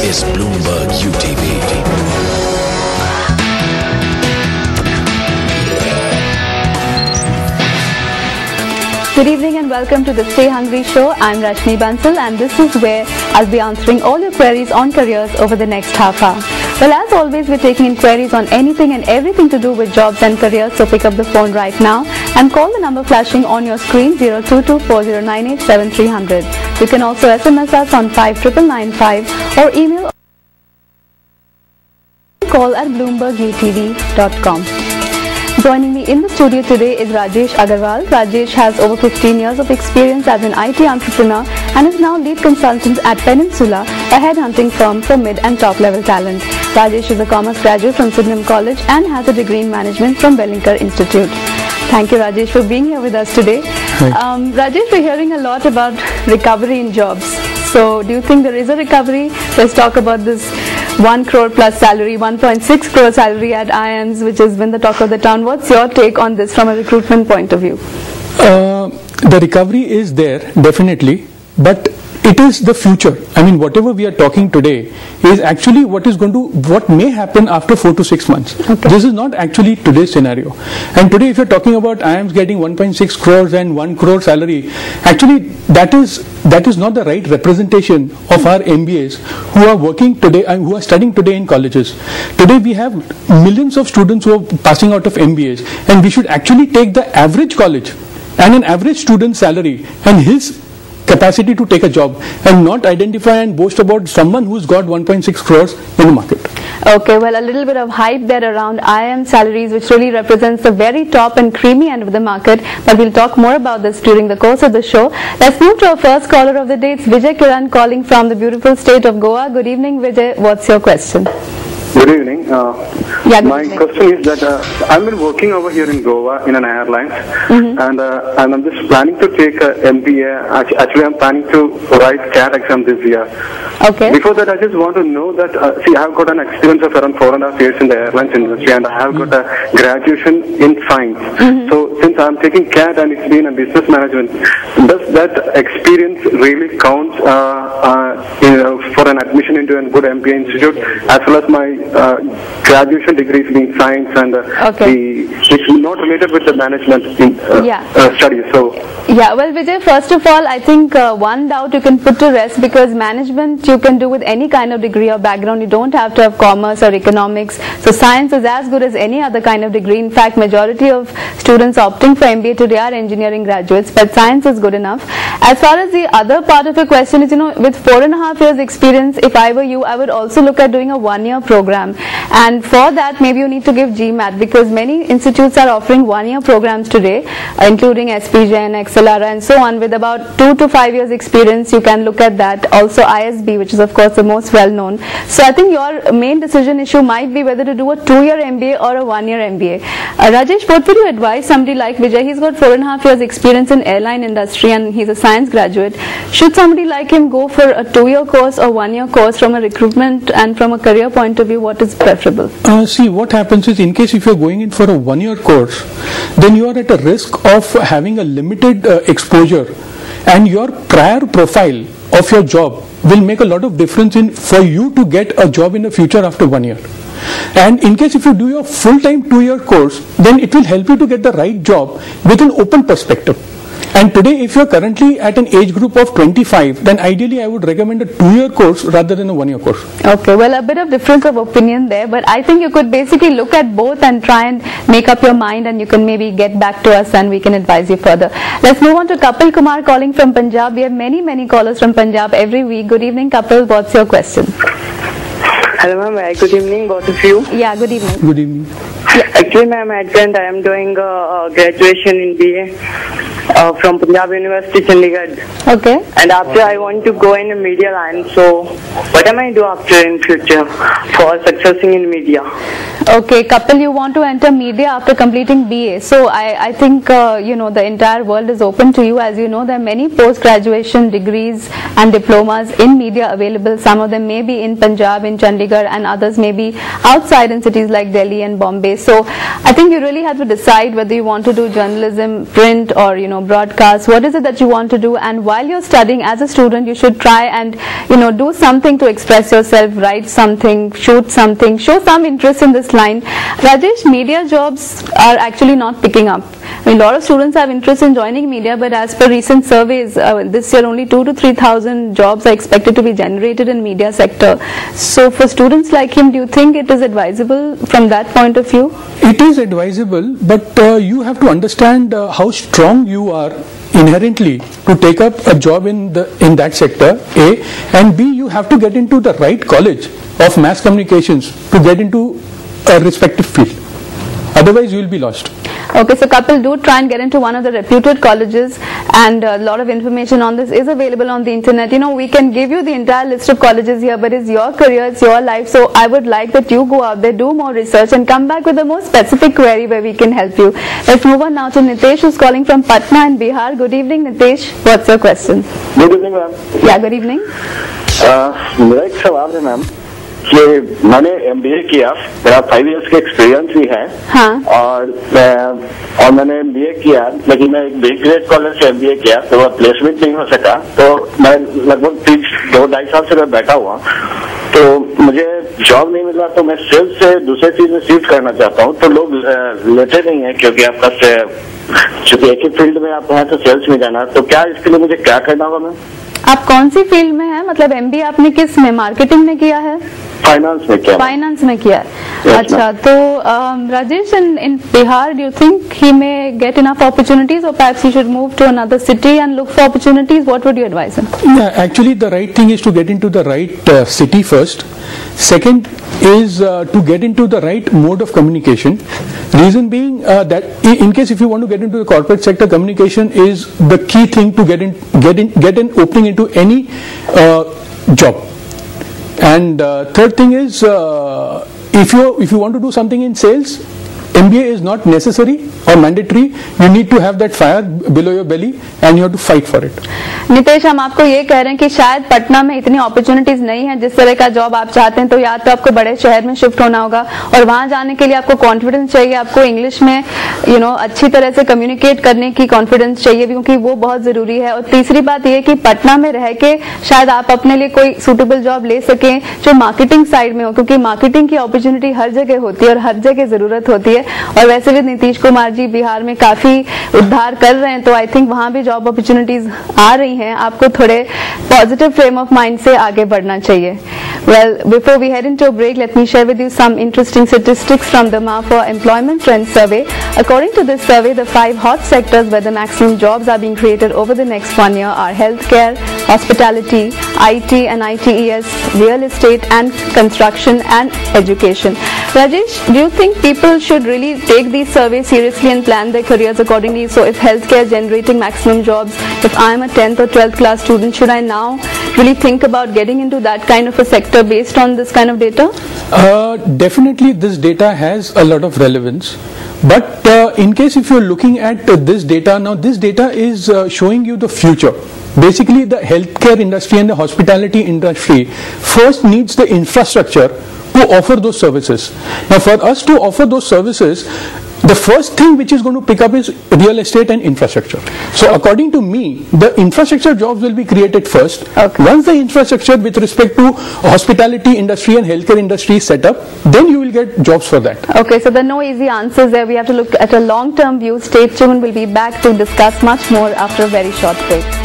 is Bloomberg UTV. Good evening and welcome to the Stay Hungry show. I'm Rashmi Bansal and this is where I'll be answering all your queries on careers over the next half hour. Well, as always, we're taking inquiries on anything and everything to do with jobs and careers, so pick up the phone right now and call the number flashing on your screen 022-4098-7300. You can also SMS us on 59995 or email call at bloombergutv.com. Joining me in the studio today is Rajesh Agarwal. Rajesh has over 15 years of experience as an IT entrepreneur and is now lead consultant at Peninsula, a headhunting firm for mid and top level talent. Rajesh is a commerce graduate from Sydenham College and has a degree in management from Wellington Institute. Thank you, Rajesh, for being here with us today. Rajesh, we're hearing a lot about recovery in jobs. So do you think there is a recovery? Let's talk about this 1 crore plus salary, 1.6 crore salary at IIMs, which has been the talk of the town. What's your take on this from a recruitment point of view? The recovery is there, definitely, but it is the future. I mean, whatever we are talking today is actually what may happen after 4 to 6 months. Okay. This is not actually today's scenario. And today, if you're talking about IIMs getting 1.6 crores and 1 crore salary, actually that is not the right representation of our MBAs who are working today and who are studying today in colleges. Today we have millions of students who are passing out of MBAs, and we should actually take the average college and an average student's salary and his capacity to take a job and not identify and boast about someone who's got 1.6 crores in the market. Okay, well, a little bit of hype there around IIM salaries, which really represents the very top and creamy end of the market, but we'll talk more about this during the course of the show. Let's move to our first caller of the day. It's Vijay Kiran calling from the beautiful state of Goa. Good evening, Vijay. What's your question? Good evening. My question is that I've been working over here in Goa in an airline, and I'm just planning to take a MBA. Actually, I'm planning to write CAT exam this year. Okay. Before that, I just want to know that, see, I've got an experience of around 4.5 years in the airlines industry, and I have got a graduation in science. So, since I'm taking CAT and it's been a business management, does that experience really count for an admission into a good MBA institute, as well as my graduation degrees being science and it's not related with the management studies. So well, Vijay, first of all, I think one doubt you can put to rest, because management you can do with any kind of degree or background. You don't have to have commerce or economics. So science is as good as any other kind of degree. In fact, majority of students opting for MBA today are engineering graduates, but science is good enough. As far as the other part of your question is, with 4.5 years experience, if I were you, I would also look at doing a 1-year program. And for that, maybe you need to give GMAT, because many institutes are offering 1-year programs today, including SPGen, XLR and so on. With about 2 to 5 years experience, you can look at that. Also ISB, which is of course the most well known. So I think your main decision issue might be whether to do a 2-year MBA or a 1-year MBA. Rajesh, what would you advise somebody like Vijay? He's got 4.5 years experience in airline industry and he's a science graduate. Should somebody like him go for a 2-year course or 1-year course? From a recruitment and from a career point of view, what is preferable? See, what happens is, in case if you're going in for a 1-year course, then you are at a risk of having a limited exposure, and your prior profile of your job will make a lot of difference for you to get a job in the future after 1 year. And in case if you do your full-time 2-year course, then it will help you to get the right job with an open perspective. And today, if you're currently at an age group of 25, then ideally I would recommend a 2-year course rather than a 1-year course. Okay, well, a bit of difference of opinion there, but I think you could basically look at both and try and make up your mind, and you can maybe get back to us and we can advise you further. Let's move on to Kapil Kumar calling from Punjab. We have many callers from Punjab every week. Good evening, Kapil. What's your question? Hello, ma'am. Good evening, both of you. Yeah, good evening. Good evening. Actually, ma'am, at present I am doing graduation in BA from Punjab University, Chandigarh. Okay. And after I want to go in a media line. So, what am I do after in future for successing in media? Okay, Kapil, you want to enter media after completing BA. So I think the entire world is open to you. As you know, there are many post-graduation degrees and diplomas in media available. Some of them may be in Punjab, in Chandigarh, and others may be outside in cities like Delhi and Bombay. So I think you really have to decide whether you want to do journalism, print, or broadcast? What is it that you want to do? And while you're studying as a student, you should try and do something to express yourself, write something, shoot something, show some interest in this line. Rajesh, media jobs are actually not picking up. I mean, a lot of students have interest in joining media, but as per recent surveys, this year only 2,000 to 3,000 jobs are expected to be generated in media sector. So for students like him, do you think it is advisable from that point of view? It is advisable, but you have to understand how strong you are inherently to take up a job in that sector, A, and B, you have to get into the right college of mass communications to get into a respective field. Otherwise, you will be lost. Okay, so couple, do try and get into one of the reputed colleges, and a lot of information on this is available on the internet. We can give you the entire list of colleges here, but it's your career, it's your life, so I would like that you go out there, do more research and come back with a more specific query where we can help you. Let's move on now to Nitesh, who's calling from Patna in Bihar. Good evening, Nitesh. What's your question? Good evening, ma'am. Yeah, good evening. मेरा एक सवाल है ma'am कि मैंने MBA किया, मेरा 5 years का experience भी है। हाँ। और मैंने MBA किया, लेकिन मैं एक बिग ग्रेड कॉलेज से MBA किया तो वह प्लेसमेंट नहीं हो सका, तो मैं लगभग 2-2.5 साल से मैं बैठा हुआ, तो मुझे जॉब नहीं मिला, तो मैं सेल्स से दूसरे चीज में शिफ्ट करना चाहता हूँ, तो लोग लेते नहीं है क्योंकि आपका चूंकि एक ही फील्ड में आप हैं तो सेल्स में जाना, तो क्या इसके लिए मुझे क्या करना होगा मैम? आप कौन सी फील्ड में हैं? मतलब MBA आपने किस में, मार्केटिंग में किया है? फाइनेंस में किया। फाइनेंस में किया है। अच्छा, तो Rajesh, in Bihar, do you think he may get enough opportunities, or perhaps he should move to another city and look for opportunities? What would you advise him? Yeah, actually the right thing is to get into the right city first. Second is to get into the right mode of communication. Reason being that in case if you want to get into the corporate sector, communication is the key thing to get an opening into any job. And third thing is if you want to do something in sales, MBA is not necessary or mandatory. You need to have that fire below your belly and you have to fight for it. Nitesh, हम आपको ये कह रहे हैं कि शायद पटना में इतनी अपॉर्चुनिटीज नहीं है जिस तरह का जॉब आप चाहते हैं, तो या तो आपको बड़े शहर में शिफ्ट होना होगा, और वहां जाने के लिए आपको कॉन्फिडेंस चाहिए, आपको इंग्लिश में अच्छी तरह से कम्युनिकेट करने की कॉन्फिडेंस चाहिए, क्योंकि वो बहुत जरूरी है। और तीसरी बात ये कि पटना में रह के शायद आप अपने लिए कोई सुटेबल जॉब ले सकें जो मार्केटिंग साइड में हो, क्योंकि मार्केटिंग की अपॉर्चुनिटी हर जगह होती है और हर जगह जरूरत होती है, और वैसे भी नीतीश कुमार जी बिहार में काफी उद्धार कर रहे हैं, तो आई थिंक वहां भी जॉब अपॉर्चुनिटीज आ रही हैं। आपको थोड़े पॉजिटिव फ्रेम ऑफ माइंड से आगे बढ़ना चाहिए। Well, before we head into a break, let me share with you some interesting statistics from the MAFA Employment Trends Survey. According to this survey, the 5 hot sectors where the maximum jobs are being created over the next 1 year are healthcare, hospitality, IT and ITES, real estate and construction and education. Rajesh, do you think people should really take these surveys seriously and plan their careers accordingly? So if healthcare is generating maximum jobs, if I am a 10th or 12th class student, should I now really think about getting into that kind of a sector based on this kind of data? Definitely this data has a lot of relevance, but in case if you're looking at this data, now this data is showing you the future. Basically the healthcare industry and the hospitality industry first needs the infrastructure to offer those services. Now for us to offer those services, the first thing which is going to pick up is real estate and infrastructure. So according to me, the infrastructure jobs will be created first. Okay. Once the infrastructure with respect to hospitality industry and healthcare industry is set up, then you will get jobs for that. Okay, so there are no easy answers there. We have to look at a long-term view. Stay tuned. We'll be back to discuss much more after a very short break.